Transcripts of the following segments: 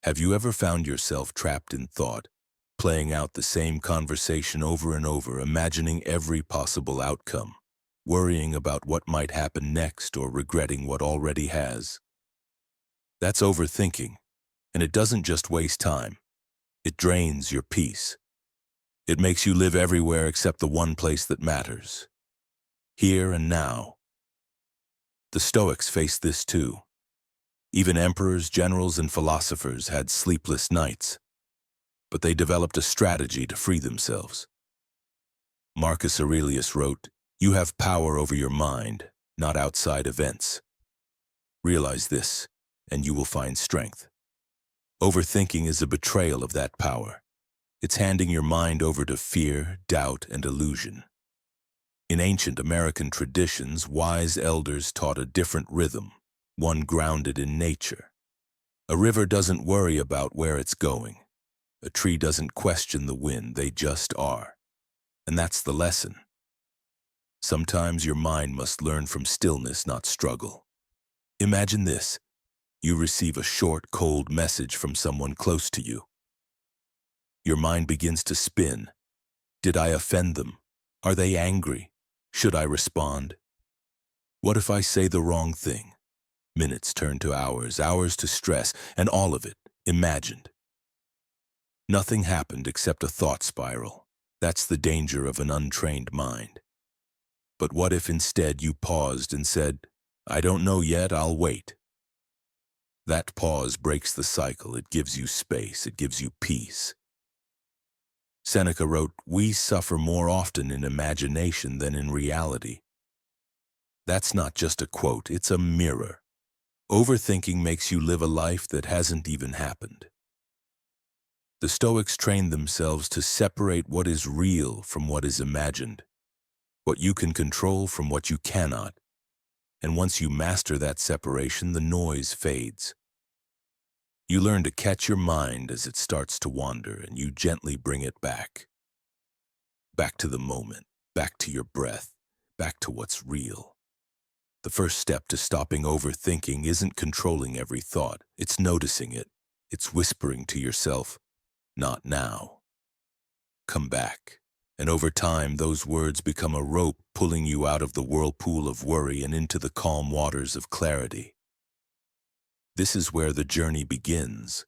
Have you ever found yourself trapped in thought, playing out the same conversation over and over, imagining every possible outcome, worrying about what might happen next or regretting what already has? That's overthinking, and it doesn't just waste time. It drains your peace. It makes you live everywhere except the one place that matters, here and now. The Stoics faced this too. Even emperors, generals, and philosophers had sleepless nights, but they developed a strategy to free themselves. Marcus Aurelius wrote, "You have power over your mind, not outside events. Realize this, and you will find strength." Overthinking is a betrayal of that power. It's handing your mind over to fear, doubt, and illusion. In ancient American traditions, wise elders taught a different rhythm, one grounded in nature. A river doesn't worry about where it's going. A tree doesn't question the wind, they just are. And that's the lesson. Sometimes your mind must learn from stillness, not struggle. Imagine this. You receive a short, cold message from someone close to you. Your mind begins to spin. Did I offend them? Are they angry? Should I respond? What if I say the wrong thing? Minutes turn to hours, hours to stress, and all of it imagined. Nothing happened except a thought spiral. That's the danger of an untrained mind. But what if instead you paused and said, "I don't know yet, I'll wait"? That pause breaks the cycle. It gives you space. It gives you peace. Seneca wrote, "We suffer more often in imagination than in reality." That's not just a quote, it's a mirror. Overthinking makes you live a life that hasn't even happened. The Stoics trained themselves to separate what is real from what is imagined, what you can control from what you cannot. And once you master that separation, the noise fades. You learn to catch your mind as it starts to wander, and you gently bring it back. Back to the moment, back to your breath, back to what's real. The first step to stopping overthinking isn't controlling every thought. It's noticing it. It's whispering to yourself, "Not now. Come back." And over time, those words become a rope pulling you out of the whirlpool of worry and into the calm waters of clarity. This is where the journey begins.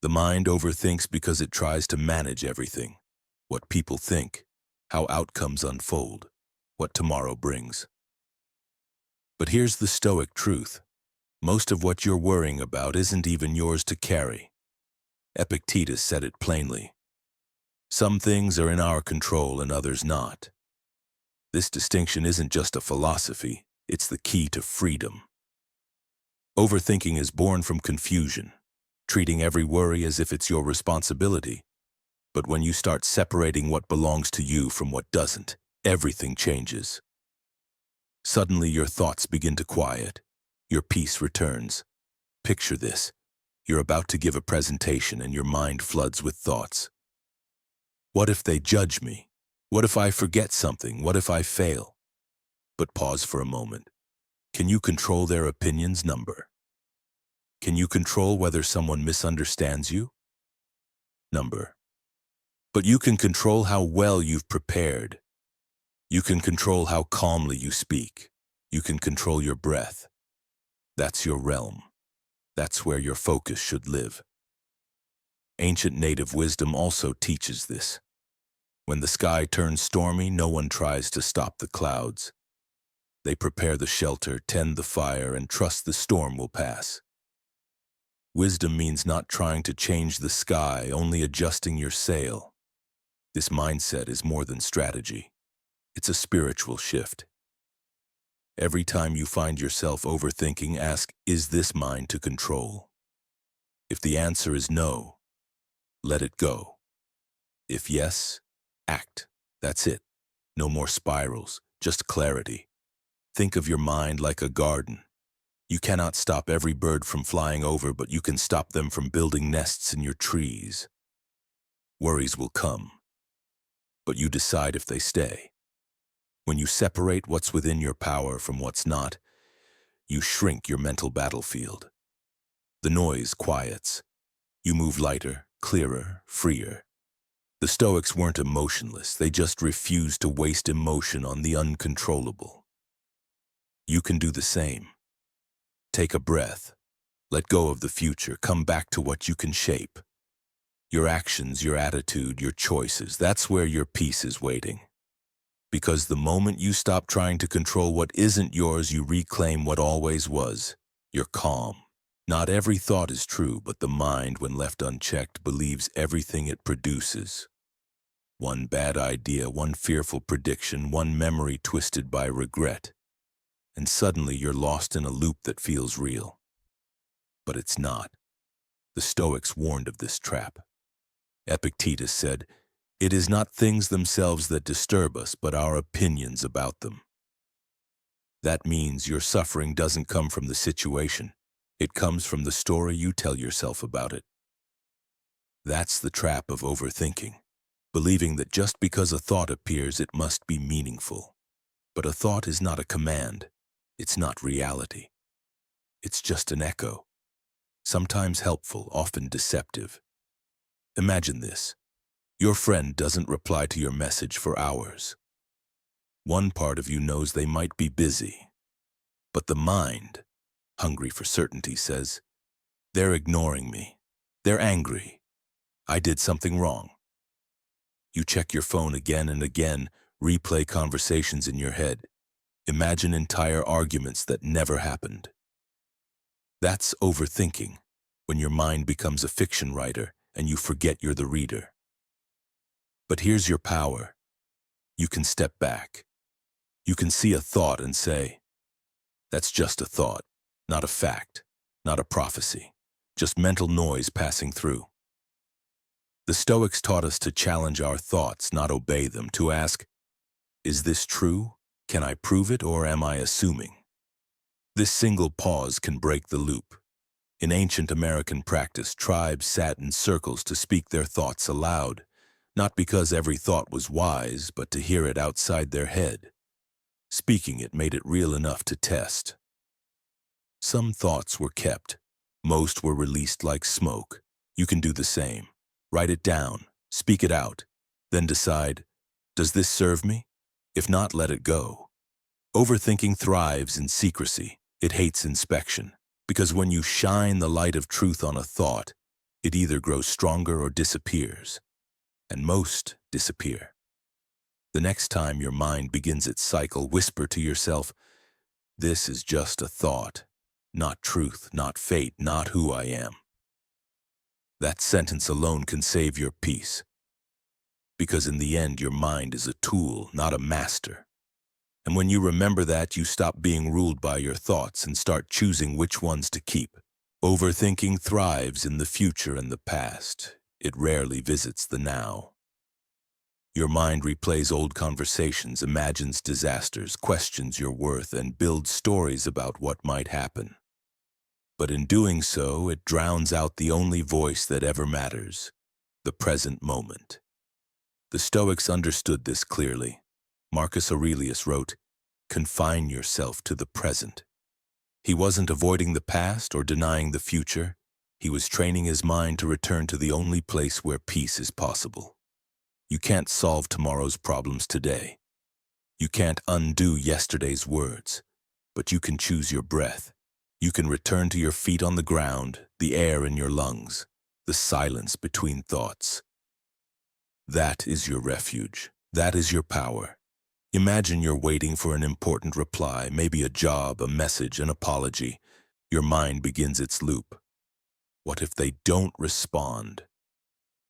The mind overthinks because it tries to manage everything. What people think, how outcomes unfold, what tomorrow brings. But here's the Stoic truth. Most of what you're worrying about isn't even yours to carry. Epictetus said it plainly. Some things are in our control and others not. This distinction isn't just a philosophy, it's the key to freedom. Overthinking is born from confusion, treating every worry as if it's your responsibility. But when you start separating what belongs to you from what doesn't, everything changes. Suddenly your thoughts begin to quiet. Your peace returns. Picture this. You're about to give a presentation and your mind floods with thoughts. What if they judge me? What if I forget something? What if I fail? But pause for a moment. Can you control their opinion's number? Can you control whether someone misunderstands you? Number. But you can control how well you've prepared. You can control how calmly you speak. You can control your breath. That's your realm. That's where your focus should live. Ancient native wisdom also teaches this. When the sky turns stormy, no one tries to stop the clouds. They prepare the shelter, tend the fire, and trust the storm will pass. Wisdom means not trying to change the sky, only adjusting your sail. This mindset is more than strategy. It's a spiritual shift. Every time you find yourself overthinking, ask, is this mine to control? If the answer is no, let it go. If yes, act. That's it. No more spirals, just clarity. Think of your mind like a garden. You cannot stop every bird from flying over, but you can stop them from building nests in your trees. Worries will come, but you decide if they stay. When you separate what's within your power from what's not, you shrink your mental battlefield. The noise quiets. You move lighter, clearer, freer. The Stoics weren't emotionless, they just refused to waste emotion on the uncontrollable. You can do the same. Take a breath. Let go of the future. Come back to what you can shape. Your actions, your attitude, your choices, that's where your peace is waiting. Because the moment you stop trying to control what isn't yours, you reclaim what always was. You're calm. Not every thought is true, but the mind, when left unchecked, believes everything it produces. One bad idea, one fearful prediction, one memory twisted by regret. And suddenly you're lost in a loop that feels real. But it's not. The Stoics warned of this trap. Epictetus said, "It is not things themselves that disturb us, but our opinions about them." That means your suffering doesn't come from the situation. It comes from the story you tell yourself about it. That's the trap of overthinking, believing that just because a thought appears, it must be meaningful. But a thought is not a command. It's not reality. It's just an echo, sometimes helpful, often deceptive. Imagine this. Your friend doesn't reply to your message for hours. One part of you knows they might be busy, but the mind, hungry for certainty, says, "They're ignoring me. They're angry. I did something wrong." You check your phone again and again, replay conversations in your head, imagine entire arguments that never happened. That's overthinking, when your mind becomes a fiction writer and you forget you're the reader. But here's your power. You can step back. You can see a thought and say, "That's just a thought, not a fact, not a prophecy, just mental noise passing through." The Stoics taught us to challenge our thoughts, not obey them, to ask, "Is this true? Can I prove it, or am I assuming?" This single pause can break the loop. In ancient American practice, tribes sat in circles to speak their thoughts aloud, not because every thought was wise, but to hear it outside their head. Speaking it made it real enough to test. Some thoughts were kept. Most were released like smoke. You can do the same. Write it down. Speak it out. Then decide, does this serve me? If not, let it go. Overthinking thrives in secrecy. It hates inspection. Because when you shine the light of truth on a thought, it either grows stronger or disappears. And most disappear. The next time your mind begins its cycle, whisper to yourself, "This is just a thought, not truth, not fate, not who I am." That sentence alone can save your peace. Because in the end, your mind is a tool, not a master. And when you remember that, you stop being ruled by your thoughts and start choosing which ones to keep. Overthinking thrives in the future and the past. It rarely visits the now. Your mind replays old conversations, imagines disasters, questions your worth, and builds stories about what might happen. But in doing so, it drowns out the only voice that ever matters, the present moment. The Stoics understood this clearly. Marcus Aurelius wrote, "Confine yourself to the present." He wasn't avoiding the past or denying the future. He was training his mind to return to the only place where peace is possible. You can't solve tomorrow's problems today. You can't undo yesterday's words, but you can choose your breath. You can return to your feet on the ground, the air in your lungs, the silence between thoughts. That is your refuge. That is your power. Imagine you're waiting for an important reply, maybe a job, a message, an apology. Your mind begins its loop. What if they don't respond?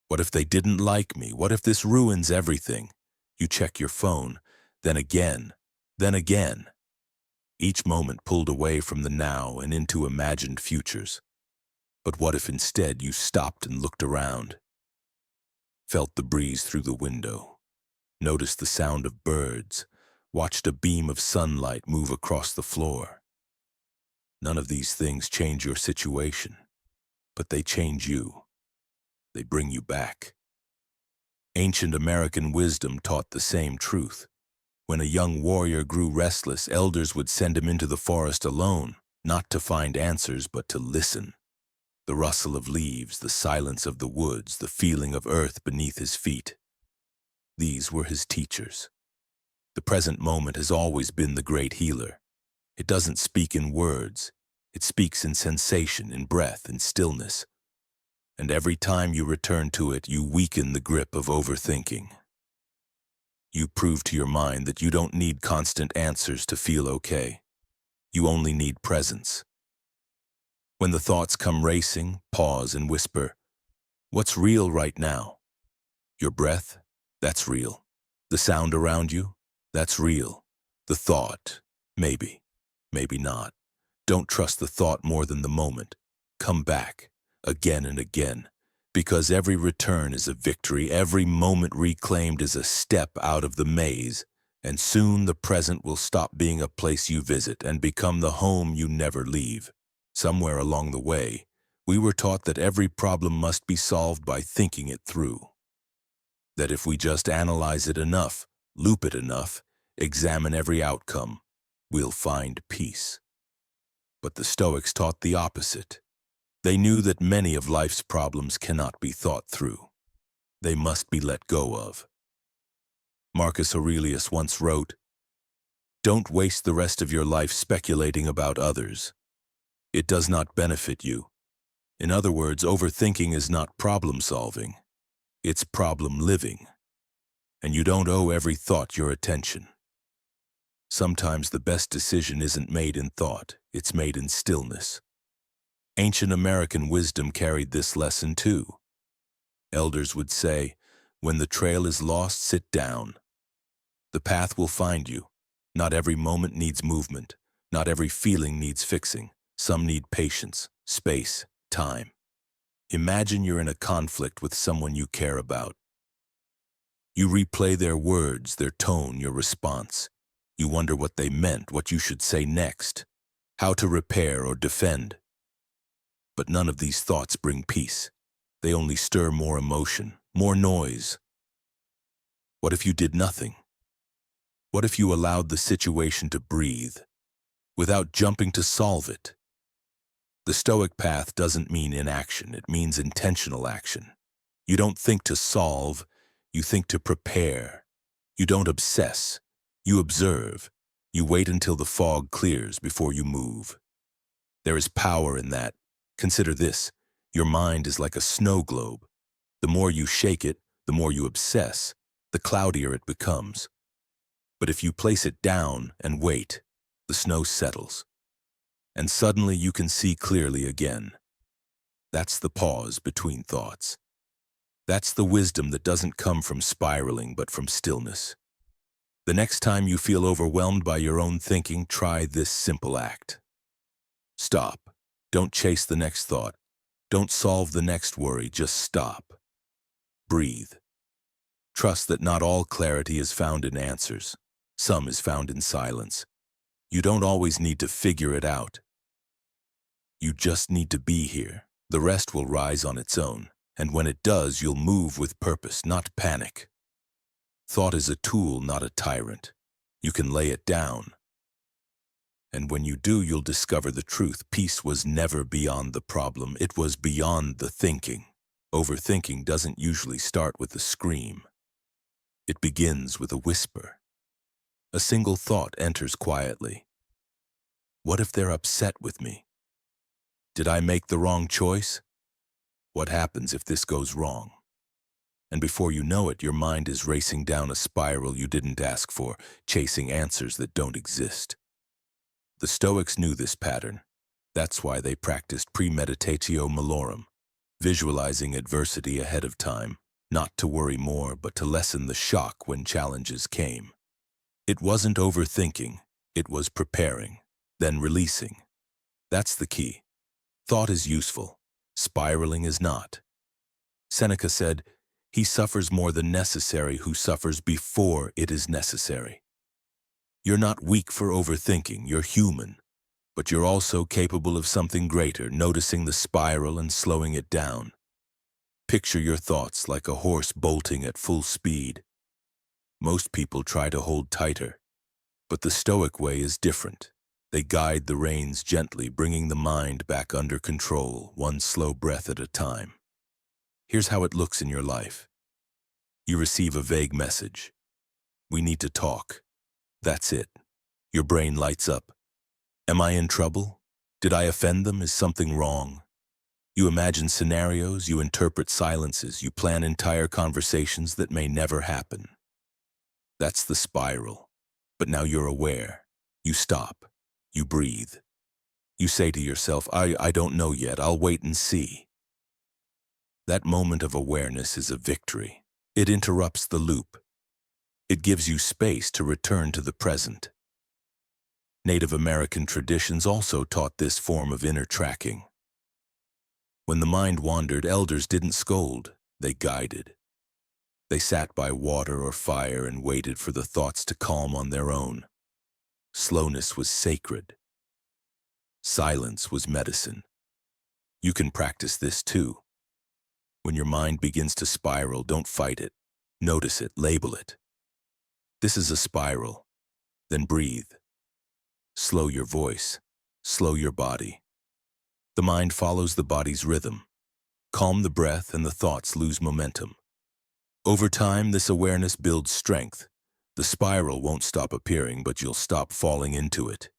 What if they didn't like me? What if this ruins everything? You check your phone, then again, then again. Each moment pulled away from the now and into imagined futures. But what if instead you stopped and looked around? Felt the breeze through the window, noticed the sound of birds, watched a beam of sunlight move across the floor. None of these things change your situation, but they change you. They bring you back. Ancient American wisdom taught the same truth. When a young warrior grew restless, elders would send him into the forest alone, not to find answers, but to listen. The rustle of leaves, the silence of the woods, the feeling of earth beneath his feet. These were his teachers. The present moment has always been the great healer. It doesn't speak in words. It speaks in sensation, in breath, in stillness. And every time you return to it, you weaken the grip of overthinking. You prove to your mind that you don't need constant answers to feel okay. You only need presence. When the thoughts come racing, pause and whisper, "What's real right now?" Your breath? That's real. The sound around you? That's real. The thought? Maybe. Maybe not. Don't trust the thought more than the moment. Come back, again and again, because every return is a victory, every moment reclaimed is a step out of the maze, and soon the present will stop being a place you visit and become the home you never leave. Somewhere along the way, we were taught that every problem must be solved by thinking it through. That if we just analyze it enough, loop it enough, examine every outcome, we'll find peace. But the Stoics taught the opposite. They knew that many of life's problems cannot be thought through. They must be let go of. Marcus Aurelius once wrote, "Don't waste the rest of your life speculating about others. It does not benefit you." In other words, overthinking is not problem solving. It's problem living. And you don't owe every thought your attention. Sometimes the best decision isn't made in thought, it's made in stillness. Ancient American wisdom carried this lesson too. Elders would say, "When the trail is lost, sit down. The path will find you. Not every moment needs movement. Not every feeling needs fixing. Some need patience, space, time." Imagine you're in a conflict with someone you care about. You replay their words, their tone, your response. You wonder what they meant, what you should say next, how to repair or defend. But none of these thoughts bring peace. They only stir more emotion, more noise. What if you did nothing? What if you allowed the situation to breathe, without jumping to solve it? The Stoic path doesn't mean inaction, it means intentional action. You don't think to solve, you think to prepare. You don't obsess, you observe. You wait until the fog clears before you move. There is power in that. Consider this, your mind is like a snow globe. The more you shake it, the more you obsess, the cloudier it becomes. But if you place it down and wait, the snow settles. And suddenly you can see clearly again. That's the pause between thoughts. That's the wisdom that doesn't come from spiraling, but from stillness. The next time you feel overwhelmed by your own thinking, try this simple act. Stop. Don't chase the next thought. Don't solve the next worry, just stop. Breathe. Trust that not all clarity is found in answers. Some is found in silence. You don't always need to figure it out. You just need to be here. The rest will rise on its own, and when it does, you'll move with purpose, not panic. Thought is a tool, not a tyrant. You can lay it down. And when you do, you'll discover the truth. Peace was never beyond the problem. It was beyond the thinking. Overthinking doesn't usually start with a scream. It begins with a whisper. A single thought enters quietly. What if they're upset with me? Did I make the wrong choice? What happens if this goes wrong? And before you know it, your mind is racing down a spiral you didn't ask for, chasing answers that don't exist. The Stoics knew this pattern. That's why they practiced premeditatio malorum, visualizing adversity ahead of time, not to worry more, but to lessen the shock when challenges came. It wasn't overthinking, it was preparing, then releasing. That's the key. Thought is useful, spiraling is not. Seneca said, "He suffers more than necessary who suffers before it is necessary." You're not weak for overthinking, you're human, but you're also capable of something greater, noticing the spiral and slowing it down. Picture your thoughts like a horse bolting at full speed. Most people try to hold tighter, but the Stoic way is different. They guide the reins gently, bringing the mind back under control, one slow breath at a time. Here's how it looks in your life. You receive a vague message. We need to talk. That's it. Your brain lights up. Am I in trouble? Did I offend them? Is something wrong? You imagine scenarios, you interpret silences, you plan entire conversations that may never happen. That's the spiral. But now you're aware. You stop. You breathe. You say to yourself, I don't know yet, I'll wait and see. That moment of awareness is a victory. It interrupts the loop. It gives you space to return to the present. Native American traditions also taught this form of inner tracking. When the mind wandered, elders didn't scold, they guided. They sat by water or fire and waited for the thoughts to calm on their own. Slowness was sacred. Silence was medicine. You can practice this too. When your mind begins to spiral, don't fight it. Notice it, label it. This is a spiral. Then breathe. Slow your voice. Slow your body. The mind follows the body's rhythm. Calm the breath and the thoughts lose momentum. Over time, this awareness builds strength. The spiral won't stop appearing, but you'll stop falling into it.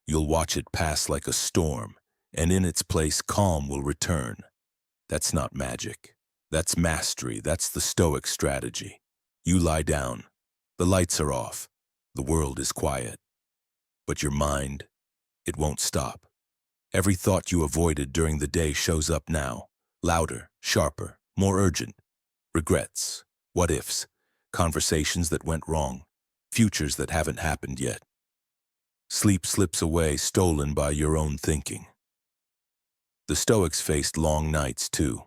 You'll watch it pass like a storm, and in its place, calm will return. That's not magic. That's mastery. That's the Stoic strategy. You lie down. The lights are off. The world is quiet. But your mind, it won't stop. Every thought you avoided during the day shows up now. Louder, sharper, more urgent. Regrets, what-ifs, conversations that went wrong, futures that haven't happened yet. Sleep slips away, stolen by your own thinking. The Stoics faced long nights, too.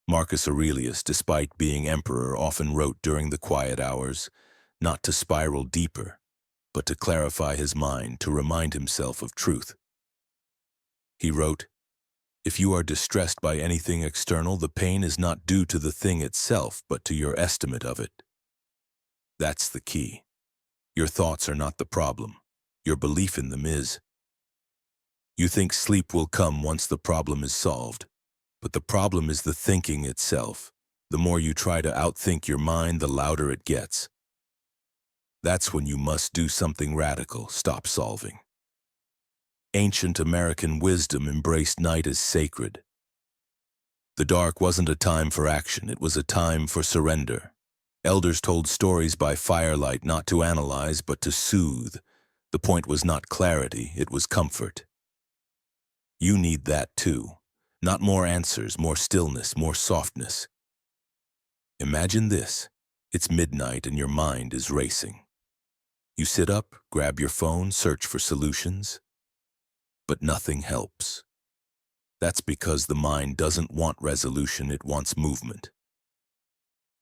Marcus Aurelius, despite being emperor, often wrote during the quiet hours, not to spiral deeper, but to clarify his mind, to remind himself of truth. He wrote, "If you are distressed by anything external, the pain is not due to the thing itself, but to your estimate of it." That's the key. Your thoughts are not the problem. Your belief in them is. You think sleep will come once the problem is solved, but the problem is the thinking itself. The more you try to outthink your mind, the louder it gets. That's when you must do something radical, stop solving. Ancient American wisdom embraced night as sacred. The dark wasn't a time for action, it was a time for surrender. Elders told stories by firelight not to analyze but to soothe. The point was not clarity, it was comfort. You need that too. Not more answers, more stillness, more softness. Imagine this. It's midnight and your mind is racing. You sit up, grab your phone, search for solutions. But nothing helps. That's because the mind doesn't want resolution, it wants movement.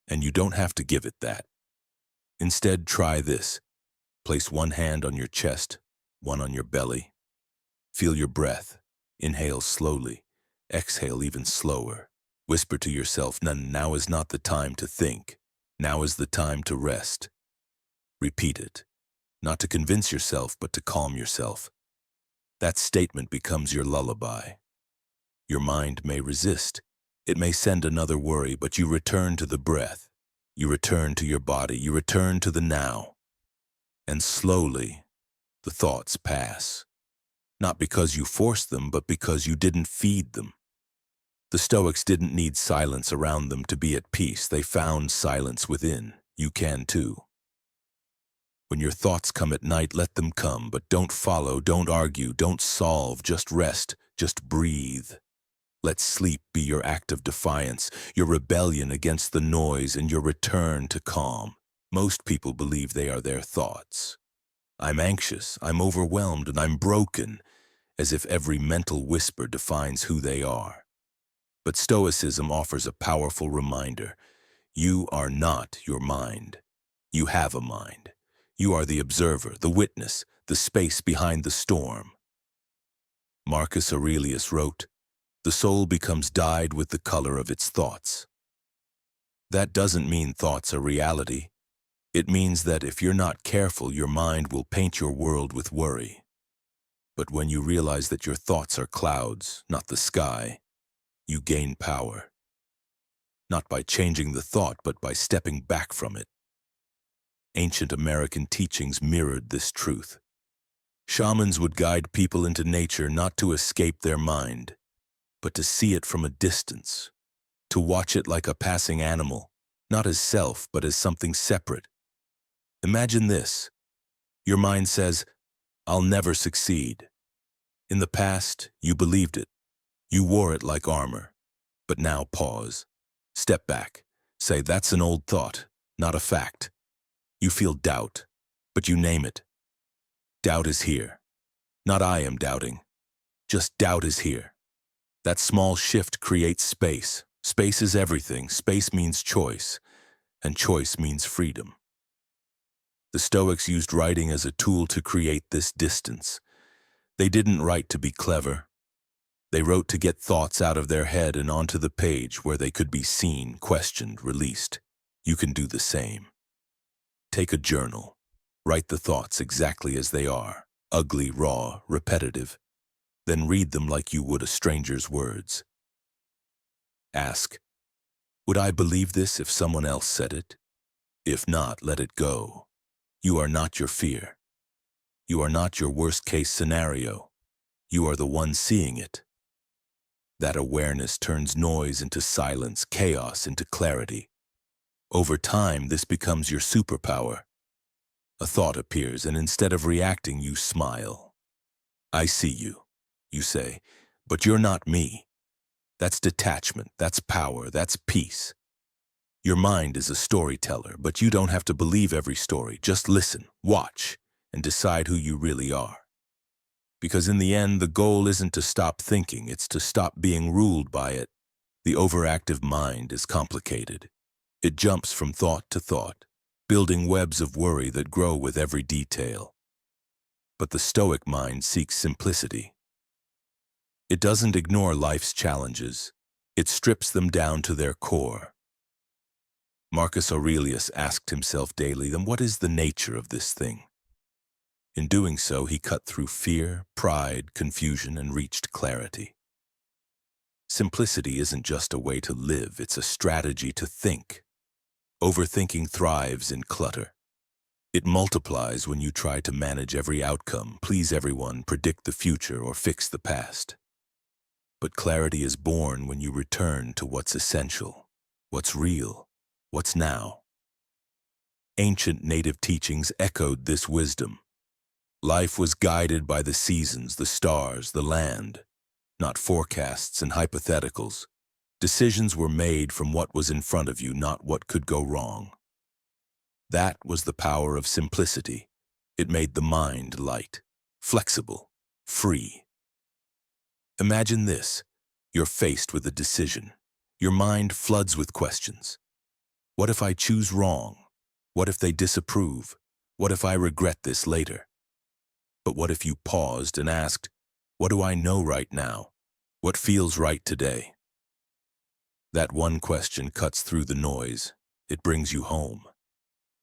And you don't have to give it that. Instead, try this. Place one hand on your chest, one on your belly. Feel your breath. Inhale slowly. Exhale even slower. Whisper to yourself, now is not the time to think. Now is the time to rest. Repeat it. Not to convince yourself, but to calm yourself. That statement becomes your lullaby. Your mind may resist. It may send another worry, but you return to the breath. You return to your body. You return to the now. And slowly, the thoughts pass. Not because you forced them, but because you didn't feed them. The Stoics didn't need silence around them to be at peace. They found silence within. You can too. When your thoughts come at night, let them come, but don't follow, don't argue, don't solve, just rest, just breathe. Let sleep be your act of defiance, your rebellion against the noise, and your return to calm. Most people believe they are their thoughts. I'm anxious, I'm overwhelmed, and I'm broken, as if every mental whisper defines who they are. But Stoicism offers a powerful reminder. You are not your mind. You have a mind. You are the observer, the witness, the space behind the storm. Marcus Aurelius wrote, "The soul becomes dyed with the color of its thoughts." That doesn't mean thoughts are reality. It means that if you're not careful, your mind will paint your world with worry. But when you realize that your thoughts are clouds, not the sky, you gain power. Not by changing the thought, but by stepping back from it. Ancient American teachings mirrored this truth. Shamans would guide people into nature not to escape their mind, but to see it from a distance, to watch it like a passing animal, not as self, but as something separate. Imagine this. Your mind says, "I'll never succeed." In the past, you believed it. You wore it like armor. But now pause. Step back. Say, "That's an old thought, not a fact." You feel doubt, but you name it. Doubt is here. Not "I am doubting." Just doubt is here. That small shift creates space. Space is everything. Space means choice, and choice means freedom. The Stoics used writing as a tool to create this distance. They didn't write to be clever. They wrote to get thoughts out of their head and onto the page where they could be seen, questioned, released. You can do the same. Take a journal. Write the thoughts exactly as they are, ugly, raw, repetitive. Then read them like you would a stranger's words. Ask, would I believe this if someone else said it? If not, let it go. You are not your fear. You are not your worst-case scenario. You are the one seeing it. That awareness turns noise into silence, chaos into clarity. Over time, this becomes your superpower. A thought appears, and instead of reacting, you smile. "I see you," you say, "but you're not me." That's detachment, that's power, that's peace. Your mind is a storyteller, but you don't have to believe every story. Just listen, watch, and decide who you really are. Because in the end, the goal isn't to stop thinking, it's to stop being ruled by it. The overactive mind is complicated. It jumps from thought to thought, building webs of worry that grow with every detail. But the Stoic mind seeks simplicity. It doesn't ignore life's challenges. It strips them down to their core. Marcus Aurelius asked himself daily, then what is the nature of this thing? In doing so, he cut through fear, pride, confusion, and reached clarity. Simplicity isn't just a way to live, it's a strategy to think. Overthinking thrives in clutter. It multiplies when you try to manage every outcome, please everyone, predict the future, or fix the past. But clarity is born when you return to what's essential, what's real, what's now. Ancient native teachings echoed this wisdom. Life was guided by the seasons, the stars, the land, not forecasts and hypotheticals. Decisions were made from what was in front of you, not what could go wrong. That was the power of simplicity. It made the mind light, flexible, free. Imagine this. You're faced with a decision. Your mind floods with questions. What if I choose wrong? What if they disapprove? What if I regret this later? But what if you paused and asked, what do I know right now? What feels right today? That one question cuts through the noise. It brings you home.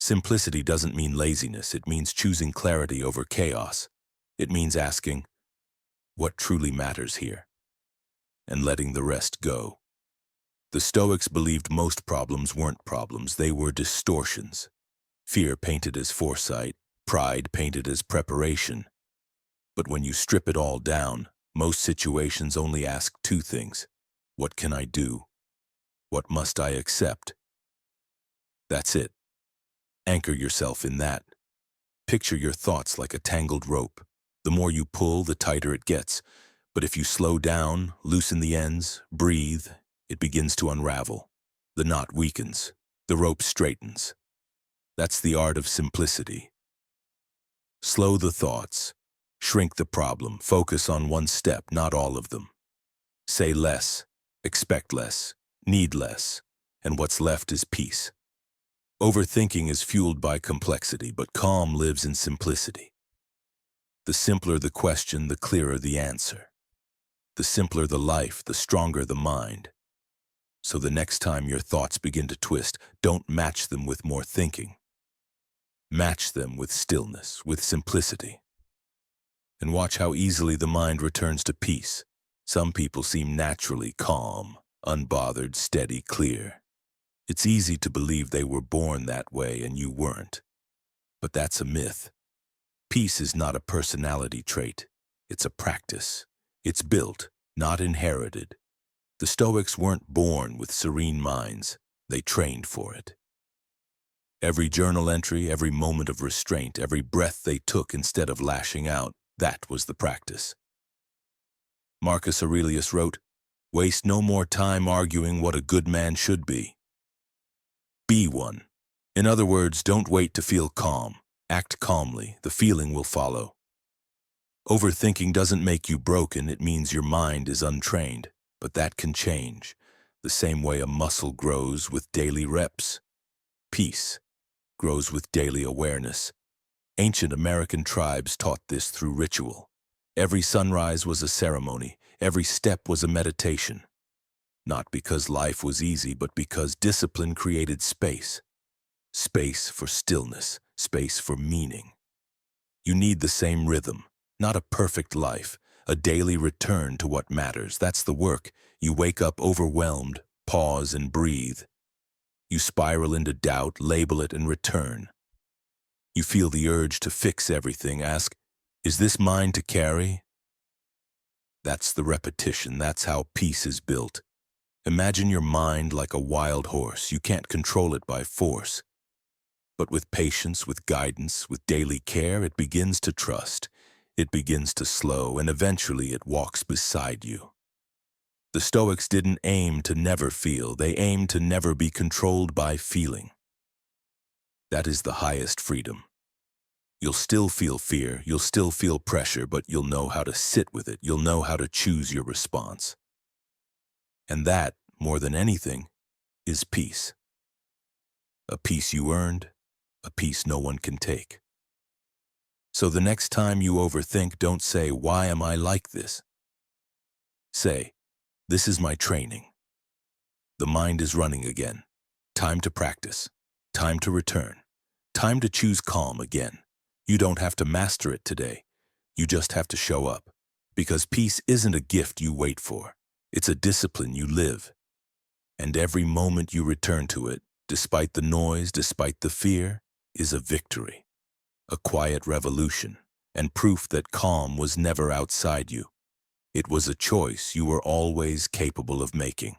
Simplicity doesn't mean laziness. It means choosing clarity over chaos. It means asking, what truly matters here? And letting the rest go. The Stoics believed most problems weren't problems. They were distortions. Fear painted as foresight, pride painted as preparation. But when you strip it all down, most situations only ask two things. What can I do? What must I accept? That's it. Anchor yourself in that. Picture your thoughts like a tangled rope. The more you pull, the tighter it gets. But if you slow down, loosen the ends, breathe, it begins to unravel. The knot weakens. The rope straightens. That's the art of simplicity. Slow the thoughts. Shrink the problem. Focus on one step, not all of them. Say less. Expect less. Need less. And what's left is peace. Overthinking is fueled by complexity, but calm lives in simplicity. The simpler the question, the clearer the answer. The simpler the life, the stronger the mind. So the next time your thoughts begin to twist, don't match them with more thinking. Match them with stillness, with simplicity. and watch how easily the mind returns to peace. Some people seem naturally calm, unbothered, steady, clear. It's easy to believe they were born that way and you weren't. But that's a myth. Peace is not a personality trait. It's a practice. It's built, not inherited. The Stoics weren't born with serene minds. They trained for it. Every journal entry, every moment of restraint, every breath they took instead of lashing out, that was the practice. Marcus Aurelius wrote, "Waste no more time arguing what a good man should be. Be one." In other words, don't wait to feel calm. Act calmly. The feeling will follow. Overthinking doesn't make you broken. It means your mind is untrained. But that can change, the same way a muscle grows with daily reps. Peace grows with daily awareness. Ancient American tribes taught this through ritual. Every sunrise was a ceremony. Every step was a meditation. Not because life was easy, but because discipline created space. Space for stillness, space for meaning. You need the same rhythm, not a perfect life, a daily return to what matters. That's the work. You wake up overwhelmed, pause and breathe. You spiral into doubt, label it and return. You feel the urge to fix everything, ask, is this mine to carry? That's the repetition. That's how peace is built. Imagine your mind like a wild horse. You can't control it by force. But with patience, with guidance, with daily care, it begins to trust. It begins to slow, and eventually it walks beside you. The Stoics didn't aim to never feel. They aimed to never be controlled by feeling. That is the highest freedom. You'll still feel fear, you'll still feel pressure, but you'll know how to sit with it. You'll know how to choose your response. And that, more than anything, is peace. A peace you earned, a peace no one can take. So the next time you overthink, don't say, why am I like this? Say, this is my training. The mind is running again. Time to practice. Time to return. Time to choose calm again. You don't have to master it today. You just have to show up. Because peace isn't a gift you wait for. It's a discipline you live. And every moment you return to it, despite the noise, despite the fear, is a victory. A quiet revolution, and proof that calm was never outside you. It was a choice you were always capable of making.